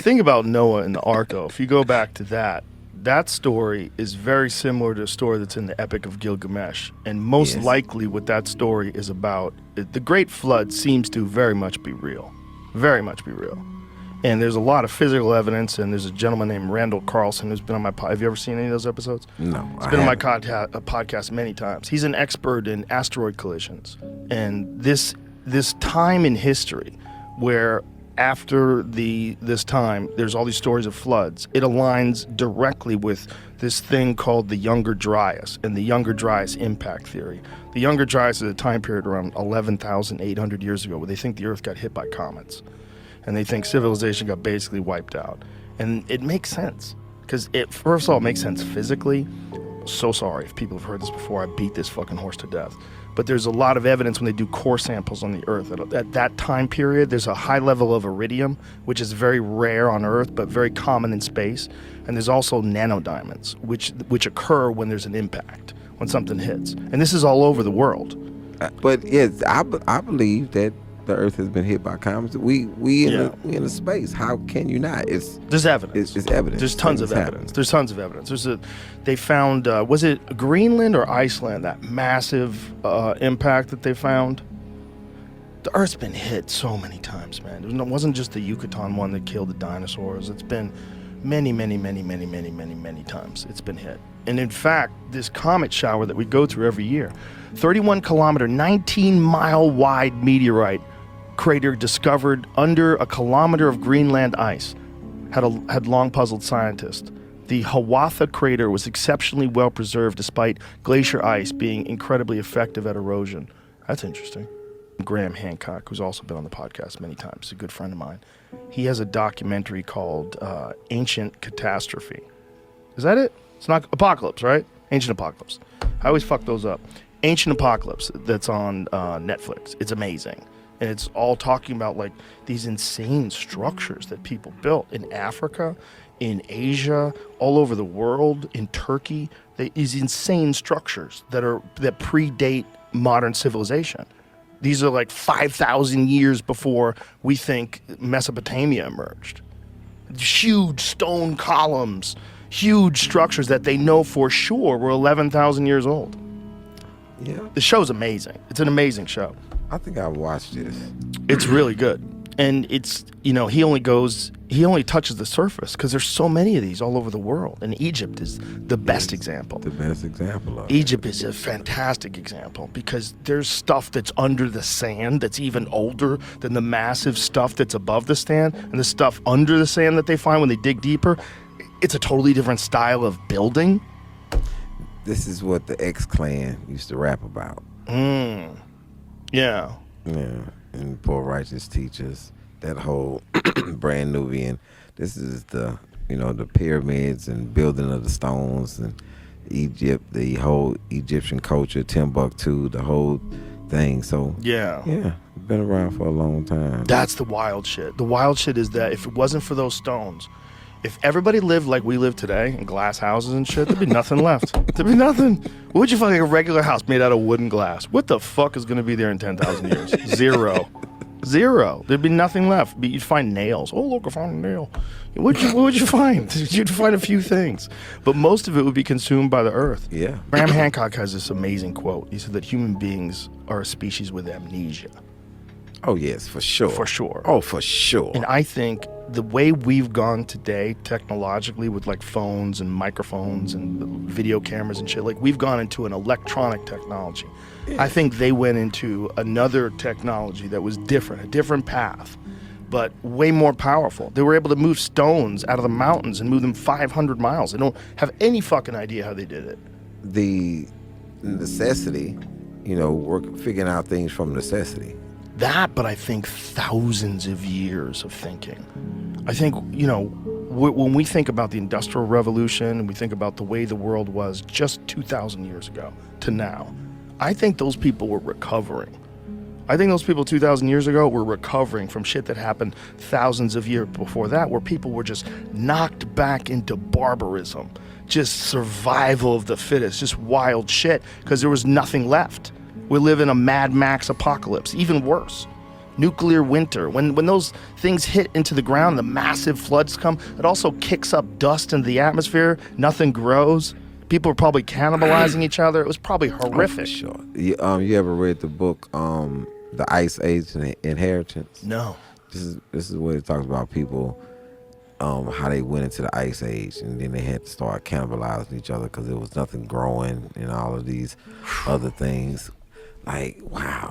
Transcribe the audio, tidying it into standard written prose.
Thing about Noah and the Ark, though, if you go back to that story is very similar to a story that's in the Epic of Gilgamesh. And most likely what that story is about, the Great Flood seems to very much be real. Very much be real. And there's a lot of physical evidence, and there's a gentleman named Randall Carlson who's been on my podcast. Have you ever seen any of those episodes? No, He's been on my podcast many times. He's an expert in asteroid collisions. And this time in history where after this time, there's all these stories of floods. It aligns directly with this thing called the Younger Dryas and the Younger Dryas impact theory. The Younger Dryas is a time period around 11,800 years ago where they think the Earth got hit by comets. And they think civilization got basically wiped out. And it makes sense. Because first of all, it makes sense physically. So sorry if people have heard this before. I beat this fucking horse to death. But there's a lot of evidence when they do core samples on the Earth. At that time period, there's a high level of iridium, which is very rare on Earth, but very common in space. And there's also nanodiamonds, which occur when there's an impact, when something hits. And this is all over the world. But yes, I believe that the Earth has been hit by comets. We in a space. How can you not? There's evidence. It's evidence. There's tons of evidence. There's tons of evidence. They found was it Greenland or Iceland, that massive impact that they found? The Earth's been hit so many times, man. It wasn't just the Yucatan one that killed the dinosaurs. It's been many times it's been hit. And in fact, this comet shower that we go through every year, 31 kilometer, 19 mile wide meteorite crater discovered under a kilometer of Greenland ice had long puzzled scientists. The Hiawatha crater was exceptionally well preserved despite glacier ice being incredibly effective at erosion. That's interesting. Graham Hancock, who's also been on the podcast many times, is a good friend of mine. He has a documentary called Ancient Catastrophe. Is that it? It's not Apocalypse, right? Ancient Apocalypse. I always fuck those up. Ancient Apocalypse, that's on Netflix. It's amazing. And it's all talking about like these insane structures that people built in Africa, in Asia, all over the world, in Turkey. These insane structures that predate modern civilization. These are like 5,000 years before we think Mesopotamia emerged. Huge stone columns, huge structures that they know for sure were 11,000 years old. Yeah. The show's amazing. It's an amazing show. I think I watched this. It's really good. And it's, he only touches the surface because there's so many of these all over the world. And Egypt is the best example. The best example of it. Egypt is a fantastic example because there's stuff that's under the sand that's even older than the massive stuff that's above the sand. And the stuff under the sand that they find when they dig deeper, it's a totally different style of building. This is what the X-Clan used to rap about. Yeah. Yeah. And Poor Righteous Teachers, that whole brand Nubian. This is the pyramids and building of the stones and Egypt, the whole Egyptian culture, Timbuktu, the whole thing. So yeah, been around for a long time. That's the wild shit. The wild shit is that if it wasn't for those stones, if everybody lived like we live today in glass houses and shit, there'd be nothing left. There'd be nothing. What would you find like a regular house made out of wood and glass? What the fuck is going to be there in 10,000 years? Zero. There'd be nothing left. You'd find nails. Oh, look, I found a nail. What would you find? You'd find a few things. But most of it would be consumed by the earth. Yeah. Graham Hancock has this amazing quote. He said that human beings are a species with amnesia. Oh, yes, for sure. For sure. Oh, for sure. And I think the way we've gone today technologically with like phones and microphones and video cameras and shit, like we've gone into an electronic technology. Yeah. I think they went into another technology that was different, a different path, but way more powerful. They were able to move stones out of the mountains and move them 500 miles. They don't have any fucking idea how they did it. The necessity, figuring out things from necessity. That, but I think thousands of years of thinking. I think, when we think about the Industrial Revolution and we think about the way the world was just 2,000 years ago to now, I think those people were recovering. I think those people 2,000 years ago were recovering from shit that happened thousands of years before that, where people were just knocked back into barbarism, just survival of the fittest, just wild shit, because there was nothing left. We live in a Mad Max apocalypse, even worse. nuclear winter. When those things hit into the ground, the massive floods come, it also kicks up dust into the atmosphere. Nothing grows. People are probably cannibalizing each other. It was probably horrific. Oh, for sure. You ever read the book The Ice Age and Inheritance? No. This is what it talks about people, how they went into the Ice Age, and then they had to start cannibalizing each other because there was nothing growing and all of these other things. Like, wow.